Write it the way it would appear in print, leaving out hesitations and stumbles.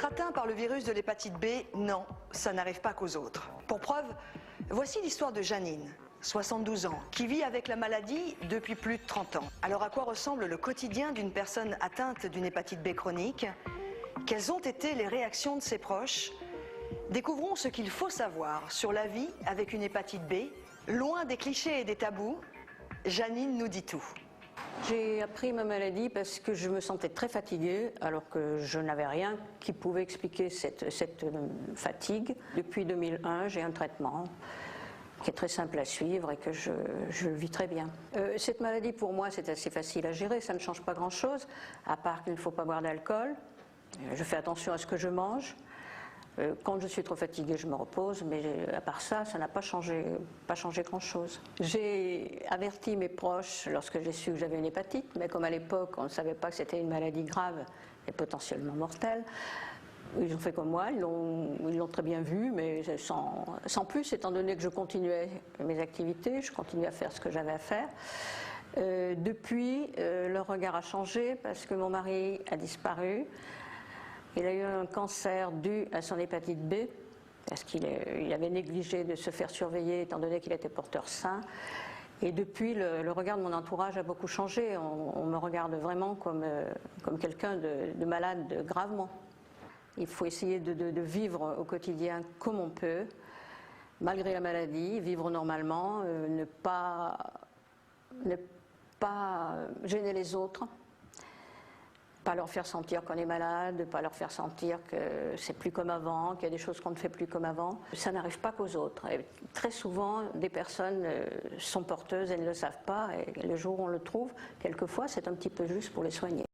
Être atteint par le virus de l'hépatite B, non, ça n'arrive pas qu'aux autres. Pour preuve, voici l'histoire de Janine, 72 ans, qui vit avec la maladie depuis plus de 30 ans. Alors à quoi ressemble le quotidien d'une personne atteinte d'une hépatite B chronique? Quelles ont été les réactions de ses proches? Découvrons ce qu'il faut savoir sur la vie avec une hépatite B. Loin des clichés et des tabous, Janine nous dit tout. J'ai appris ma maladie parce que je me sentais très fatiguée alors que je n'avais rien qui pouvait expliquer cette fatigue. Depuis 2001, j'ai un traitement qui est très simple à suivre et que je vis très bien. Cette maladie pour moi c'est assez facile à gérer, ça ne change pas grand chose à part qu'il ne faut pas boire d'alcool. Je fais attention à ce que je mange. Quand je suis trop fatiguée, je me repose, mais à part ça, ça n'a pas changé grand-chose. J'ai averti mes proches lorsque j'ai su que j'avais une hépatite, mais comme à l'époque, on ne savait pas que c'était une maladie grave et potentiellement mortelle, ils ont fait comme moi, ils l'ont très bien vu, mais sans plus, étant donné que je continuais mes activités, je continuais à faire ce que j'avais à faire. Depuis, leur regard a changé parce que mon mari a disparu. Il a eu un cancer dû à son hépatite B, parce qu'il avait négligé de se faire surveiller étant donné qu'il était porteur sain. Et depuis, le regard de mon entourage a beaucoup changé. On me regarde vraiment comme quelqu'un de malade gravement. Il faut essayer de vivre au quotidien comme on peut, malgré la maladie, vivre normalement, ne pas gêner les autres. Pas leur faire sentir qu'on est malade, pas leur faire sentir que c'est plus comme avant, qu'il y a des choses qu'on ne fait plus comme avant. Ça n'arrive pas qu'aux autres. Et très souvent, des personnes sont porteuses et ne le savent pas, et le jour où on le trouve, quelquefois, c'est un petit peu juste pour les soigner.